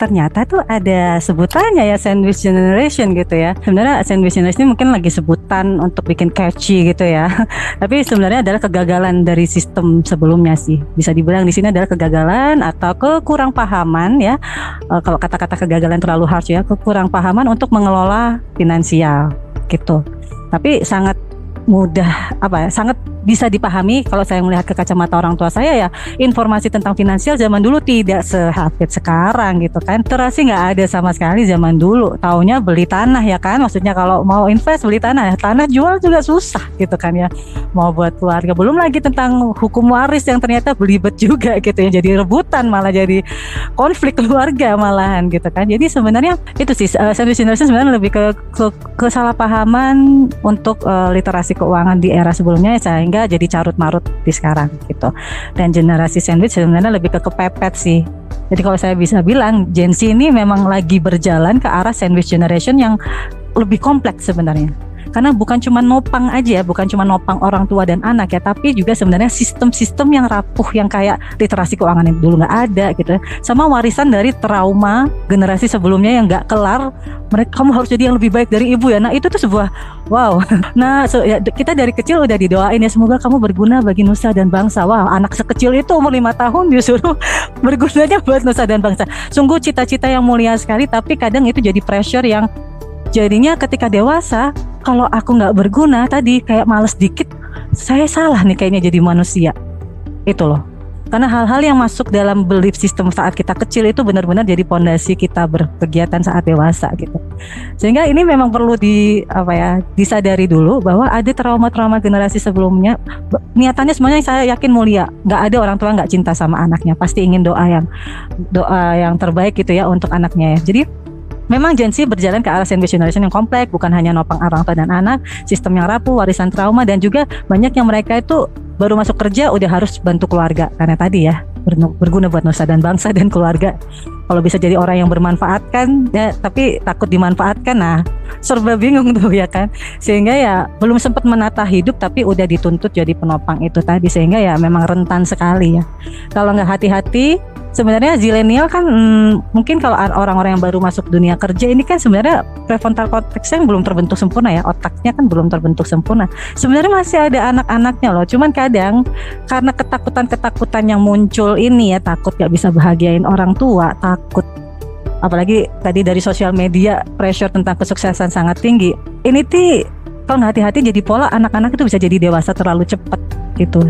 ternyata tuh ada sebutannya ya, sandwich generation gitu ya. Sebenarnya sandwich generation ini mungkin lagi sebutan untuk bikin catchy gitu ya. Tapi sebenarnya adalah kegagalan dari sistem sebelumnya sih. Bisa dibilang di sini adalah kegagalan atau kekurangpahaman ya. Kalau kata-kata kegagalan terlalu harsh ya, kekurangpahaman untuk mengelola finansial gitu. Tapi sangat mudah sangat bisa dipahami kalau saya melihat ke kacamata orang tua saya ya, informasi tentang finansial zaman dulu tidak sehafid sekarang gitu kan. Literasi nggak ada sama sekali zaman dulu. Taunya beli tanah ya kan, maksudnya kalau mau invest beli tanah jual juga susah gitu kan ya, mau buat keluarga. Belum lagi tentang hukum waris yang ternyata belibet juga gitu ya, jadi rebutan, malah jadi konflik keluarga malahan gitu kan. Jadi sebenarnya itu sih sandwich generation sebenarnya lebih ke kesalahpahaman untuk literasi keuangan di era sebelumnya sehingga jadi carut marut di sekarang gitu. Dan generasi sandwich sebenarnya lebih ke kepepet sih. Jadi kalau saya bisa bilang Gen Z ini memang lagi berjalan ke arah sandwich generation yang lebih kompleks sebenarnya. Karena bukan cuma nopang aja, bukan cuma nopang orang tua dan anak ya, tapi juga sebenarnya sistem-sistem yang rapuh yang kayak literasi keuangan yang dulu nggak ada gitu, sama warisan dari trauma generasi sebelumnya yang nggak kelar. Kamu harus jadi yang lebih baik dari ibu ya. Nah itu tuh sebuah wow. Nah ya, kita dari kecil udah didoain ya, semoga kamu berguna bagi nusa dan bangsa. Wah, anak sekecil itu umur 5 tahun disuruh bergunanya buat nusa dan bangsa. Sungguh cita-cita yang mulia sekali, tapi kadang itu jadi pressure yang jadinya ketika dewasa, kalau aku nggak berguna tadi kayak males dikit, saya salah nih kayaknya jadi manusia. Itu loh. Karena hal-hal yang masuk dalam belief system saat kita kecil itu benar-benar jadi pondasi kita berkegiatan saat dewasa gitu. Sehingga ini memang perlu disadari dulu bahwa ada trauma-trauma generasi sebelumnya. Niatannya semuanya saya yakin mulia. Nggak ada orang tua nggak cinta sama anaknya. Pasti ingin doa yang terbaik gitu ya untuk anaknya ya. Jadi memang Gen Z berjalan ke arah sandwich generation yang kompleks, bukan hanya nopang orang tua dan anak, sistem yang rapuh, warisan trauma, dan juga banyak yang mereka itu baru masuk kerja udah harus bantu keluarga karena tadi ya berguna buat nusa dan bangsa dan keluarga. Kalau bisa jadi orang yang bermanfaatkan ya, tapi takut dimanfaatkan, nah serba bingung tuh ya kan. Sehingga ya belum sempat menata hidup tapi udah dituntut jadi penopang itu tadi, sehingga ya memang rentan sekali ya. Kalau nggak hati-hati, sebenarnya zilenial kan mungkin kalau orang-orang yang baru masuk dunia kerja ini kan sebenarnya prefrontal cortexnya belum terbentuk sempurna ya, otaknya kan belum terbentuk sempurna. Sebenarnya masih ada anak-anaknya loh, cuman kadang karena ketakutan yang muncul ini ya, takut gak bisa bahagiain orang tua, takut apalagi tadi dari sosial media pressure tentang kesuksesan sangat tinggi. Ini kalau nggak hati-hati jadi pola anak-anak itu bisa jadi dewasa terlalu cepat gitu.